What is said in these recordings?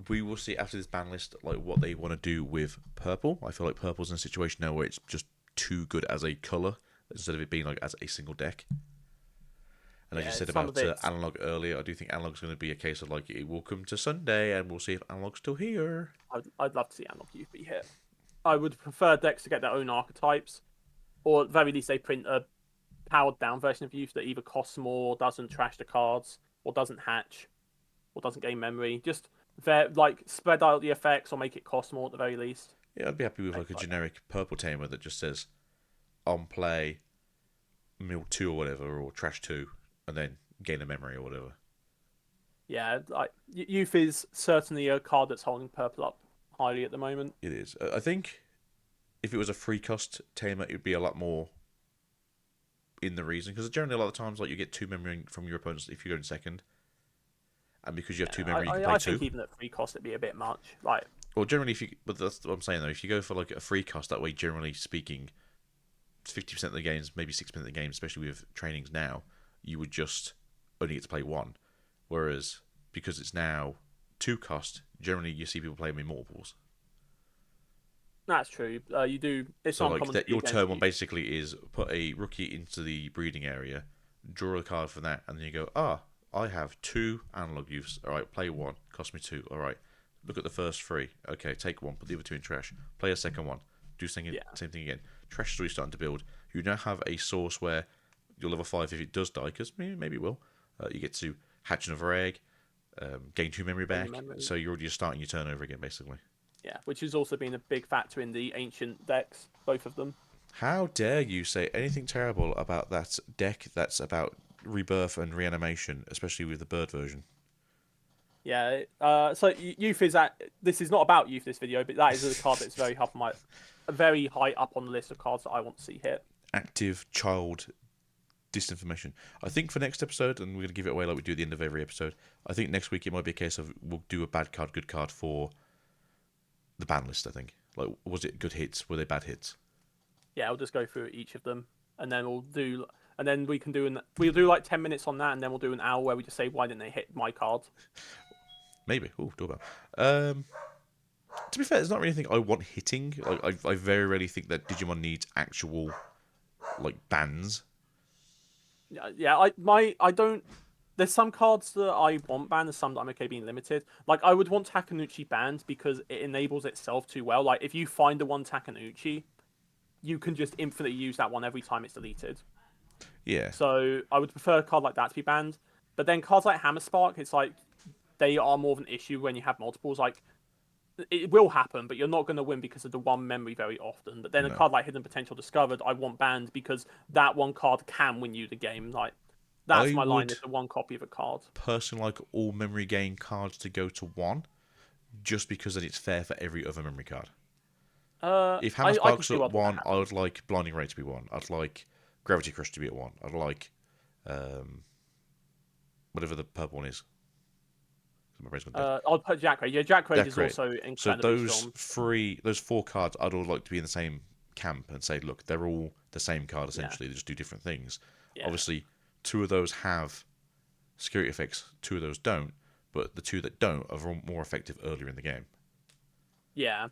we will see after this ban list like what they want to do with purple. I feel like purple's in a situation now where it's just too good as a color instead of it being like as a single deck. And as you Yeah, said some of about it. analog earlier, I do think analog's going to be a case of like it will come to Sunday, and we'll see if analog's still here. I'd love to see Analog Youth be hit. I would prefer decks to get their own archetypes, or at the very least they print a powered down version of Youth that either costs more, doesn't trash the cards, or doesn't hatch, or doesn't gain memory. Just like spread out the effects or make it cost more at the very least. Yeah, I'd be happy with like a Like that. generic purple tamer that just says on play mill 2 or whatever, or trash 2, and then gain a memory or whatever. Yeah, like Youth is certainly a card that's holding purple up highly at the moment. It is. I think if it was a free cost tamer, it would be a lot more in the reason, because generally a lot of times like you get 2 memory from your opponents if you go in second, and because you have 2 Yeah, memory, you can play I 2. think even at free cost it'd be a bit much. Like Well, generally, if you, but that's what I'm saying though. If you go for like a free cost, that way, generally speaking, 50% of the games, maybe 6% of the games, especially with trainings now, you would just only get to play one. Whereas because it's now 2 cost, generally you see people playing with multiples. that's true. You do. It's So not like uncommon to that, see your against turn one Youth. basically is put a rookie into the breeding area, draw a card for that, and then you go, ah, I have 2 analog youths. All right, play one, cost me 2. All right, look at the first 3. Okay, take one, put the other 2 in trash. Play a second one, do Yeah, same thing again. Trash is really starting to build. You now have a source where you're level 5 if it does die, because maybe it will. You get to hatch another egg, gain 2 memory gain the back, memory. so you're already just starting your turn over again, basically. Yeah, which has also been a big factor in the ancient decks, both of them. How dare you say anything terrible about that deck that's about rebirth and reanimation, especially with the bird version? Yeah. So Youth is at. This is not about Youth. This video, but that is a card that's very high up on the list of cards that I want to see hit. Active child disinformation. I think for next episode, and we're going to give it away like we do at the end of every episode, I think next week it might be a case of we'll do a bad card, good card for the ban list, I think. Like, was it good hits? Were they bad hits? Yeah, I'll just go through each of them, and then we can we'll do like 10 minutes on that, and then we'll do an hour where we just say why didn't they hit my card. Maybe. Ooh, doorbell. Um, to be fair, it's not really anything I want hitting. Like, I very rarely think that Digimon needs actual like bans. Yeah, I don't. There's some cards that I want banned. There's some that I'm okay being limited. Like I would want Takenuchi banned because it enables itself too well. Like if you find the one Takenuchi, you can just infinitely use that one every time it's deleted. Yeah. So I would prefer a card like that to be banned. But then cards like Hammer Spark, it's like they are more of an issue when you have multiples. Like it will happen, but you're not going to win because of the one memory very often. But then a No. card like Hidden Potential Discovered, I want banned because that one card can win you the game. Like that's I my line. would Is the one copy of a card. personally like all memory gain cards to go to 1, just because then it's fair for every other memory card. If Hammer I can Spark's see at what that 1, I would happens. like Blinding Ray to be 1. I'd like Gravity Crush to be at 1. I'd like um, whatever the purple one is. My brain's gone dead. I'll put Jack Raid. Yeah, Jack Raid Death is Ray. also So incredibly strong. those 4 cards, I'd all like to be in the same camp and say, look, they're all the same card Yeah, essentially. They just do different things. yeah, Obviously, 2 of those have security effects. 2 of those don't, but the 2 that don't are more effective earlier in the game. yeah,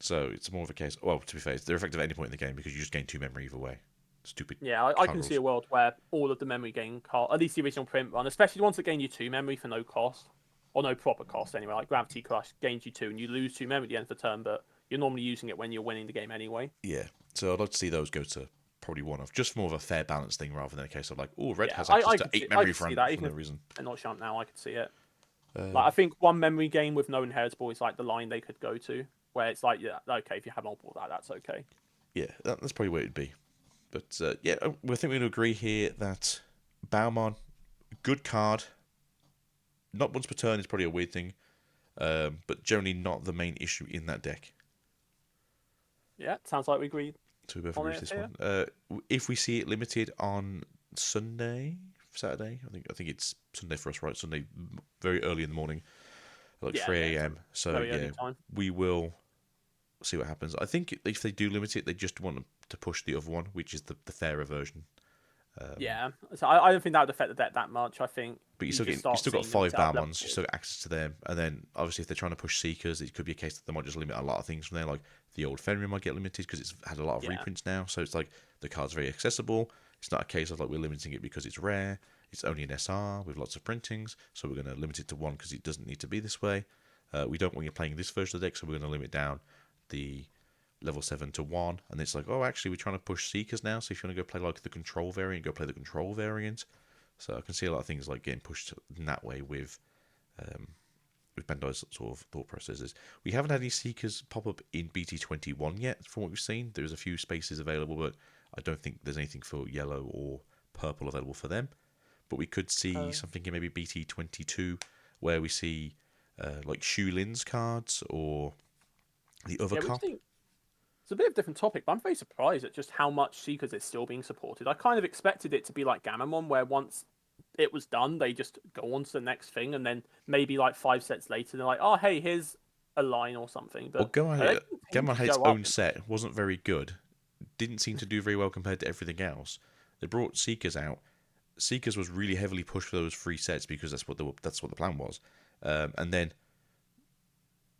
So it's more of a case. Well, to be fair, they're effective at any point in the game because you just gain 2 memory either way. Stupid yeah. I card can see rules. a world where all of the memory gain card, at least the original print run, especially the ones that gain you 2 memory for no cost or no proper cost anyway. Like Gravity Crush gains you 2, and you lose 2 memory at the end of the turn, but you're normally using it when you're winning the game anyway. Yeah. So I'd like to see those go to probably one of just more of a fair balance thing rather than a case of like, oh, red Yeah, has access I to could see 8 I memory could see that for even no if reason. they're not shown now. I could see it. Like I Um, think one memory game with no inheritable is like the line they could go to, where it's like, yeah, okay, if you have multiple of that, that's okay. yeah, that's probably where it'd be. But yeah, I think we're going to agree here that Baumon, good card. Not once per turn is probably a weird thing, but generally not the main issue in that deck. Yeah, sounds like we agreed So we both on agree with it this here. one. If we see it limited on Sunday, Saturday, I think it's Sunday for us, right? Sunday, very early in the morning, like Yeah, yeah, 3 it's a a.m. So very early yeah, time. we will see what happens. I think if they do limit it, they just want to push the other one, which is the fairer version. Yeah, so I don't think that would affect the deck that much. I think But you just you start still got seeing them 5 set up level Balmons, you 4s. still got access to them, and then obviously if they're trying to push Seekers, it could be a case that they might just limit a lot of things from there, like the old Fenrir might get limited because it's had a lot of Yeah, reprints now, so it's like the card's very accessible. It's not a case of like we're limiting it because it's rare. It's only an SR with lots of printings, so we're going to limit it to one because it doesn't need to be this way. We don't want you playing this version of the deck, so we're going to limit down the level 7 to 1. And it's like, oh, actually, we're trying to push Seekers now, so if you want to go play like the control variant, go play the control variant. So I can see a lot of things like getting pushed in that way um, with Bandai's sort of thought processes. We haven't had any Seekers pop up in BT21 yet, from what we've seen. There's a few spaces available, but I don't think there's anything for yellow or purple available for them. But we could see uh, something in maybe BT22 where we see like Shulin's cards or the other yeah, we've cop. seen. It's a bit of a different topic, but I'm very surprised at just how much Seekers is still being supported. I kind of expected it to be like Gammamon, where once it was done, they just go on to the next thing, and then maybe like 5 sets later, they're like, "Oh, hey, here's a line or something." Well, But they Gamma continue had to its go up. own set, wasn't very good, didn't seem to do very well compared to everything else. They brought Seekers out. Seekers was really heavily pushed for those 3 sets because that's what the plan was. And then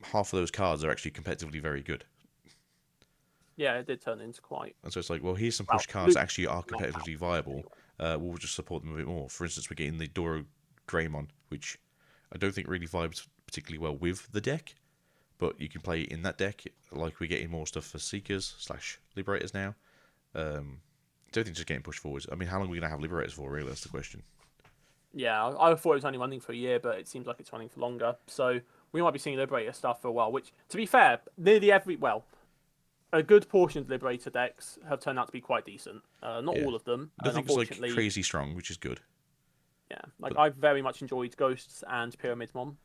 half of those cards are actually competitively very good. Yeah, it did turn into quite And so it's like, well, here's some well. push cards that Luke, actually are not competitively powerful viable. anyway. We'll just support them a bit more. For instance, we're getting the Doro Greymon, which I don't think really vibes particularly well with the deck, but you can play it in that deck. Like we're getting more stuff for Seekers slash Liberators now. I don't think just getting pushed forwards. I mean, how long are we going to have Liberators for, really? That's the question. Yeah, I thought it was only running for a year, but it seems like it's running for longer. So we might be seeing Liberator stuff for a while. Which, to be fair, nearly a good portion of Liberator decks have turned out to be quite decent. Not Yeah. all of them, I don't and think it's like unfortunately, crazy strong, which is good. yeah, like But I've very much enjoyed Ghosts and Pyramid Mom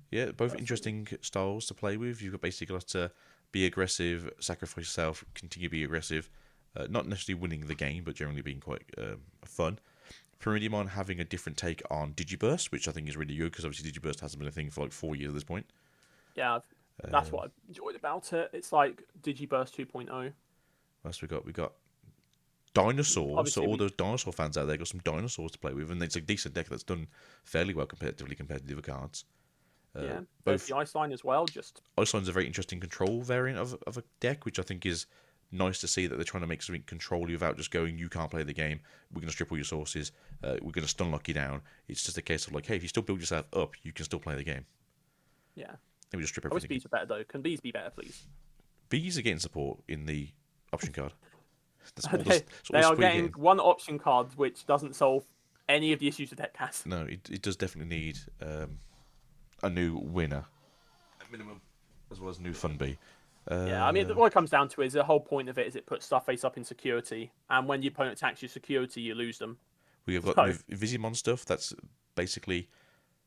yeah, both personally. interesting styles to play with. You've got basically got to be aggressive, sacrifice yourself, continue to be aggressive. Not necessarily winning the game, but generally being quite fun. Peridimon having a different take on Digiburst, which I think is really good because obviously Digiburst hasn't been a thing for like 4 years at this point. Yeah, that's what I enjoyed about it. It's like Digiburst 2.0. What else we got? We got dinosaurs. So Obviously, all those dinosaur fans out there got some dinosaurs to play with, and it's a decent deck that's done fairly well competitively compared to the other cards. yeah, there's Both the Ice Line as well. Just Iceline's a very interesting control variant of a deck, which I think is nice to see that they're trying to make something control you without just going, you can't play the game, we're going to strip all your sources, we're going to stun lock you down. It's just a case of like, hey, if you still build yourself up, you can still play the game. yeah. Then we just strip I wish everything. bees were better though. Can bees be better, please? Bees are getting support in the option card. they, That's all they the are support you're getting getting. one option card which doesn't solve any of the issues the deck has. No, it does definitely need a new winner at minimum, as well as a new fun bee. Yeah, I mean, Uh, what it comes down to is the whole point of it is it puts stuff face up in security, and when your opponent attacks your security, you lose them. we have got So new Visimon stuff. That's basically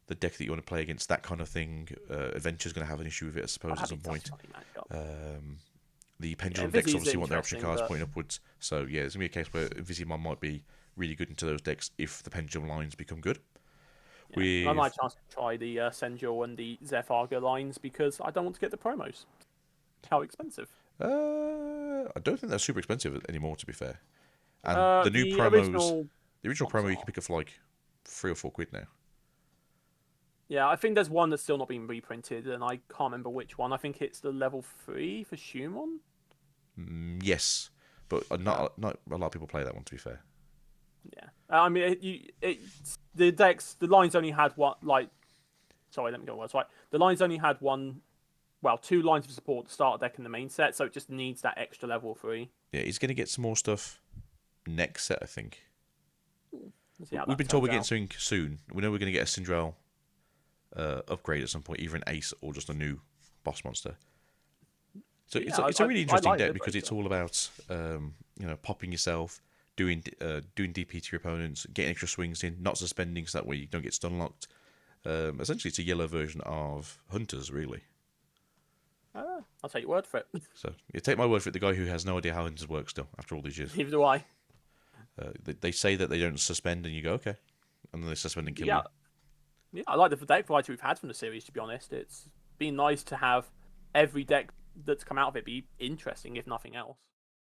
the deck that you want to play against that kind of thing. Adventure's going to have an issue with it, I suppose, at that'd some be such point. a funny matchup. The Yeah, pendulum decks Vizzy's obviously want their option interesting, cards but pointing upwards. So yeah, there's gonna be a case where Visimon might be really good into those decks if the pendulum lines become good. yeah, and I might With have a chance to try the Senjul and the Zepharga lines because I don't want to get the promos. How expensive? I don't think they're super expensive anymore, to be fair. And the new The promos, original the original ones promo you are. can pick up for like £3 or £4 now. Yeah, I think there's one that's still not being reprinted, and I can't remember which one. I think it's the level 3 for Shumon. Yes, but Uh, not a lot of people play that one, to be fair. yeah, I mean, the decks, the lines only had one. Like, sorry, let me go words right. The lines only had one, well, 2 lines of support, the starter deck and the main set, so it just needs that extra level 3. Yeah, he's gonna get some more stuff next set, I think. Let's see how We've that been told we're turns getting out. something soon. We know we're gonna get a Syndrel upgrade at some point, either an ace or just a new boss monster. So Yeah, it's a really I interesting like deck because it's Liberator. all about popping yourself, doing DP to your opponents, getting extra swings in, not suspending so that way you don't get stun locked. Essentially, it's a yellow version of Hunters, really. I'll take your word for it. So you take my word for it. The guy who has no idea how Hunters work still after all these years. Neither do I. They say that they don't suspend, and you go okay, and then they suspend and kill Yeah, you. yeah, I like the deck variety we've had from the series. To be honest, it's been nice to have every deck that's come out of it be interesting, if nothing else.